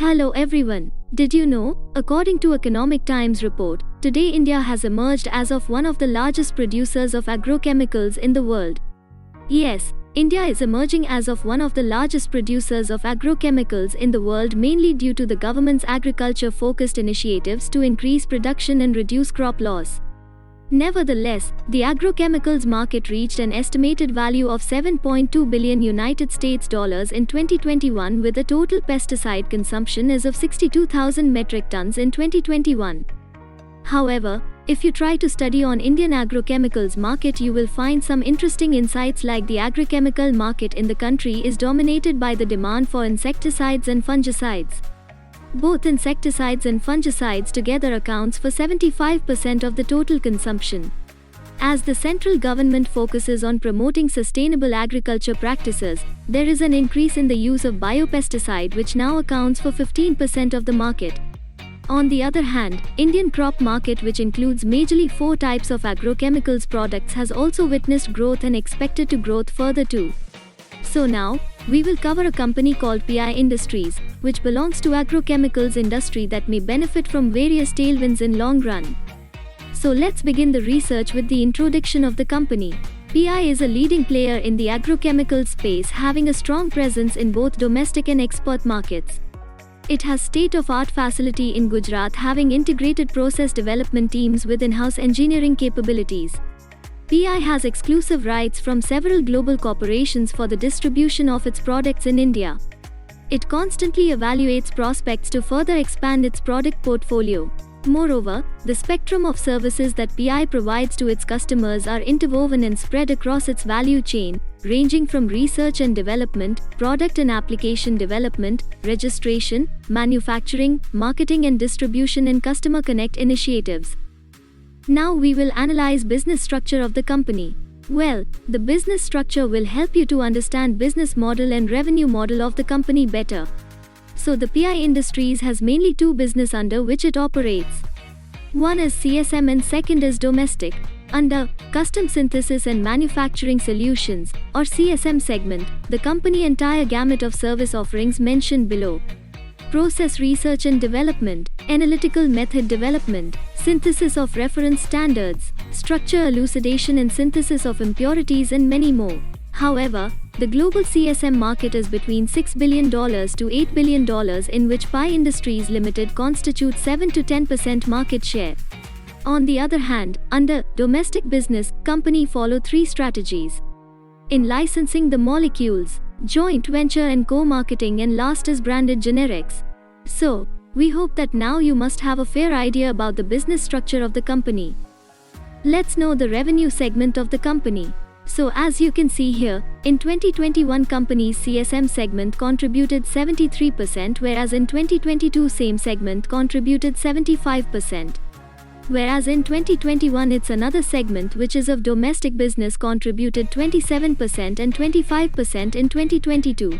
Hello everyone. Did you know, according to Economic Times report, today India has emerged as of one of the largest producers of agrochemicals in the world. Yes, India is emerging as of one of the largest producers of agrochemicals in the world, mainly due to the government's agriculture-focused initiatives to increase production and reduce crop loss. Nevertheless, the agrochemicals market reached an estimated value of $7.2 billion United States dollars in 2021, with a total pesticide consumption as of 62,000 metric tons in 2021. However, if you try to study on Indian agrochemicals market, you will find some interesting insights, like the agrochemical market in the country is dominated by the demand for insecticides and fungicides. Both insecticides and fungicides together accounts for 75% of the total consumption. As the central government focuses on promoting sustainable agriculture practices, there is an increase in the use of biopesticide, which now accounts for 15% of the market. On the other hand, Indian crop market, which includes majorly 4 types of agrochemicals products, has also witnessed growth and expected to grow further too. So now, we will cover a company called PI Industries, which belongs to agrochemicals industry that may benefit from various tailwinds in long run. So let's begin the research with the introduction of the company. PI is a leading player in the agrochemical space, having a strong presence in both domestic and export markets. It has state-of-art facility in Gujarat, having integrated process development teams with in-house engineering capabilities. PI has exclusive rights from several global corporations for the distribution of its products in India. It constantly evaluates prospects to further expand its product portfolio. Moreover, the spectrum of services that PI provides to its customers are interwoven and spread across its value chain, ranging from research and development, product and application development, registration, manufacturing, marketing and distribution, and customer connect initiatives. Now we will analyze business structure of the company. Well, the business structure will help you to understand business model and revenue model of the company better. So the PI Industries has mainly 2 business under which it operates. One is CSM and second is domestic. Under Custom Synthesis and Manufacturing Solutions, or CSM segment, the company entire gamut of service offerings mentioned below: process research and development, analytical method development, synthesis of reference standards, structure elucidation and synthesis of impurities, and many more. However, the global CSM market is between $6 billion to $8 billion, in which PI Industries Limited constitutes 7 to 10% market share. On the other hand, under domestic business, company follow 3 strategies: in licensing the molecules, joint venture and co-marketing, and last is branded generics. So, we hope that now you must have a fair idea about the business structure of the company. Let's know the revenue segment of the company. So as you can see here, in 2021 company's CSM segment contributed 73%, whereas in 2022 same segment contributed 75%. Whereas in 2021 it's another segment which is of domestic business contributed 27% and 25% in 2022.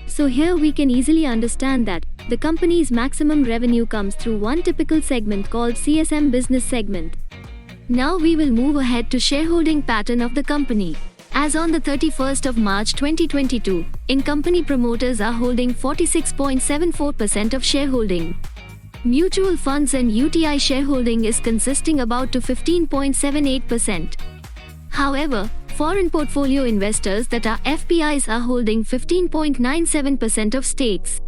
So here we can easily understand that the company's maximum revenue comes through one typical segment called CSM business segment. Now we will move ahead to shareholding pattern of the company. As on the 31st of March 2022, in company promoters are holding 46.74% of shareholding. Mutual funds and UTI shareholding is consisting about to 15.78%. However, foreign portfolio investors, that are FPIs, are holding 15.97% of stakes.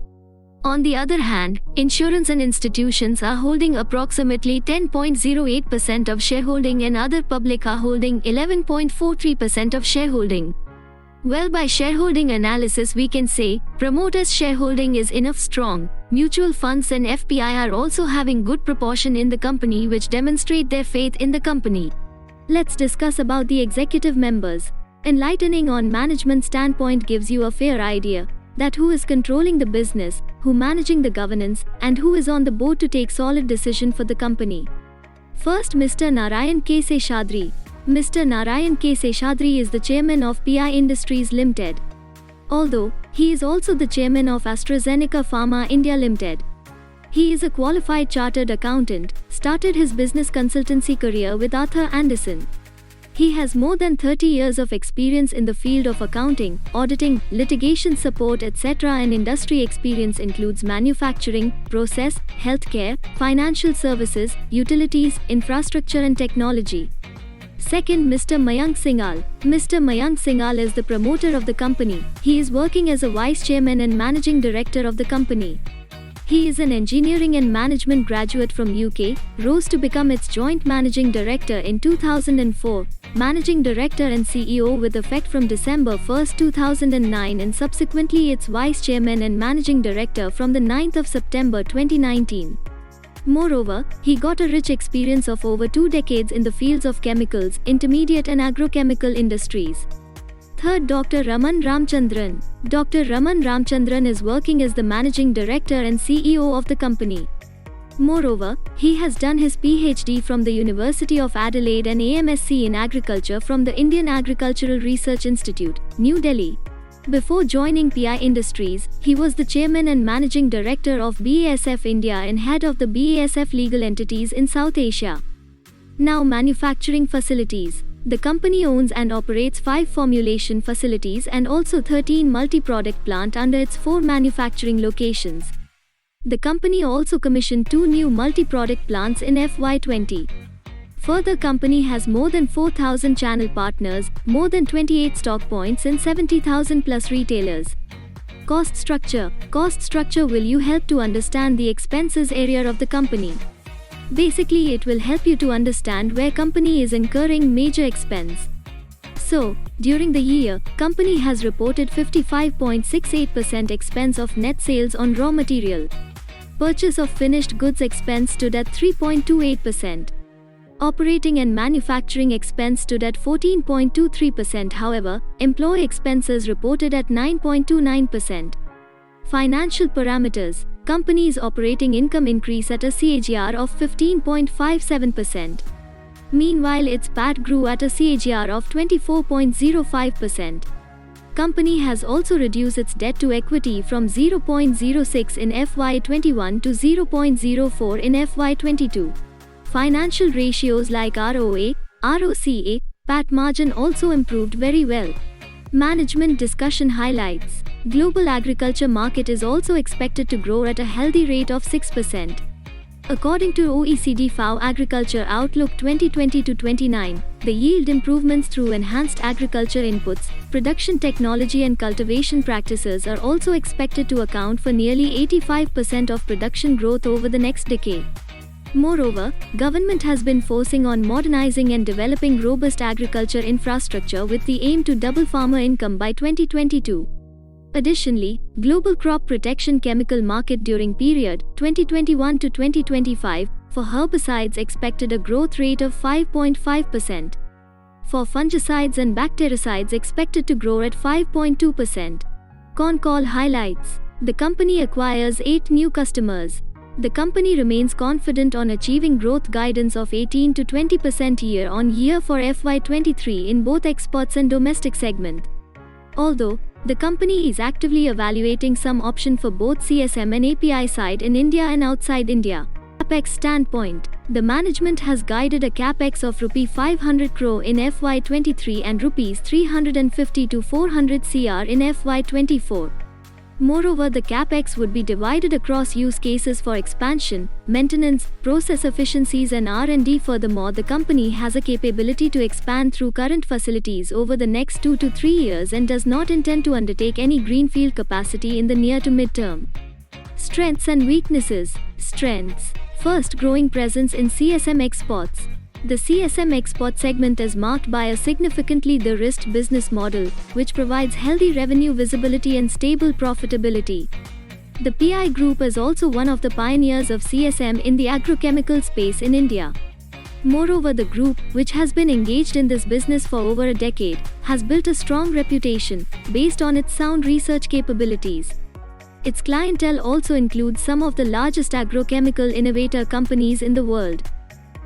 On the other hand, insurance and institutions are holding approximately 10.08% of shareholding, and other public are holding 11.43% of shareholding. Well, by shareholding analysis we can say, promoters' shareholding is enough strong. Mutual funds and FPI are also having good proportion in the company, which demonstrate their faith in the company. Let's discuss about the executive members. Enlightening on management standpoint gives you a fair idea that who is controlling the business, who managing the governance, and who is on the board to take solid decision for the company. First, Mr. Narayan K. Seshadri. Mr. Narayan K. Seshadri is the chairman of PI Industries Limited. Although, he is also the chairman of AstraZeneca Pharma India Limited. He is a qualified chartered accountant, started his business consultancy career with Arthur Andersen. He has more than 30 years of experience in the field of accounting, auditing, litigation support, etc., and industry experience includes manufacturing, process, healthcare, financial services, utilities, infrastructure and technology. Second, Mr. Mayank Singhal. Mr. Mayank Singhal is the promoter of the company. He is working as a vice chairman and managing director of the company. He is an engineering and management graduate from UK, rose to become its joint managing director in 2004, managing director and CEO with effect from December 1, 2009, and subsequently its vice chairman and managing director from the 9th of September 2019. Moreover, he got a rich experience of over 2 decades in the fields of chemicals, intermediate and agrochemical industries. Third, Dr. Raman Ramchandran. Dr. Raman Ramchandran is working as the managing director and CEO of the company. Moreover, he has done his PhD from the University of Adelaide and AMSc in Agriculture from the Indian Agricultural Research Institute, New Delhi. Before joining PI Industries, he was the chairman and managing director of BASF India and head of the BASF legal entities in South Asia. Now, manufacturing facilities. The company owns and operates 5 formulation facilities and also 13 multi-product plants under its 4 manufacturing locations. The company also commissioned 2 new multi-product plants in FY20. Further, company has more than 4,000 channel partners, more than 28 stock points and 70,000 plus retailers. Cost structure. Cost structure will you help to understand the expenses area of the company. Basically, it will help you to understand where company is incurring major expense. So, during the year, company has reported 55.68% expense of net sales on raw material. Purchase of finished goods expense stood at 3.28%. Operating and manufacturing expense stood at 14.23%. However, employee expenses reported at 9.29%. Financial parameters. Company's operating income increase at a CAGR of 15.57%. Meanwhile, its PAT grew at a CAGR of 24.05%. Company has also reduced its debt to equity from 0.06 in FY21 to 0.04 in FY22. Financial ratios like ROA, ROCA, PAT margin also improved very well. Management discussion highlights. Global agriculture market is also expected to grow at a healthy rate of 6%. According to OECD FAO Agriculture Outlook 2020-29, the yield improvements through enhanced agriculture inputs, production technology and cultivation practices are also expected to account for nearly 85% of production growth over the next decade. Moreover, government has been forcing on modernizing and developing robust agriculture infrastructure with the aim to double farmer income by 2022. Additionally, global crop protection chemical market during period 2021 to 2025 for herbicides expected a growth rate of 5.5%. For fungicides and bactericides expected to grow at 5.2%. Con call highlights. The company acquires 8 new customers. The company remains confident on achieving growth guidance of 18 to 20% year-on-year for FY23 in both exports and domestic segment. Although, the company is actively evaluating some option for both CSM and API side in India and outside India. CapEx standpoint. The management has guided a CapEx of Rs 500 crore in FY23 and Rs 350 to 400 crore in FY24. Moreover, the CapEx would be divided across use cases for expansion, maintenance, process efficiencies and R&D. Furthermore, the company has a capability to expand through current facilities over the next 2 to 3 years and does not intend to undertake any greenfield capacity in the near to mid-term. Strengths and weaknesses. Strengths. First, growing presence in CSM exports. The CSM export segment is marked by a significantly de-risked business model, which provides healthy revenue visibility and stable profitability. The PI Group is also one of the pioneers of CSM in the agrochemical space in India. Moreover, the group, which has been engaged in this business for over a decade, has built a strong reputation, based on its sound research capabilities. Its clientele also includes some of the largest agrochemical innovator companies in the world.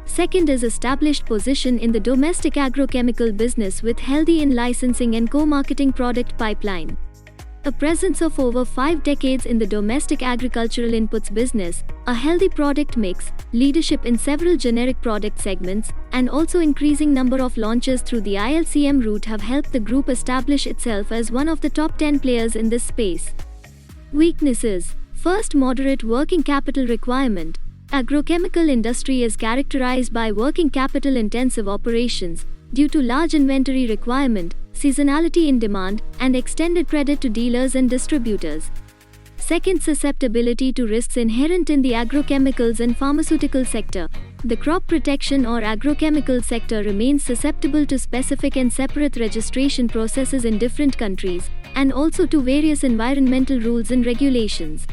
Second is established position in the domestic agrochemical business with healthy in-licensing and co-marketing product pipeline. A presence of over 5 decades in the domestic agricultural inputs business, a healthy product mix, leadership in several generic product segments, and also increasing number of launches through the ILCM route have helped the group establish itself as one of the top 10 players in this space. Weaknesses. First, moderate working capital requirement. Agrochemical industry is characterized by working capital intensive operations due to large inventory requirement, seasonality in demand, and extended credit to dealers and distributors. Second, susceptibility to risks inherent in the agrochemicals and pharmaceutical sector. The crop protection or agrochemical sector remains susceptible to specific and separate registration processes in different countries, and also to various environmental rules and regulations.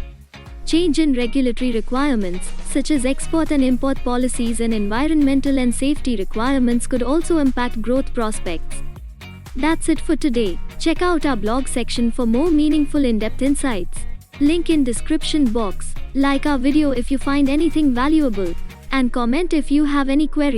Change in regulatory requirements, such as export and import policies and environmental and safety requirements, could also impact growth prospects. That's it for today. Check out our blog section for more meaningful in-depth insights. Link in description box. Like our video if you find anything valuable, and comment if you have any query.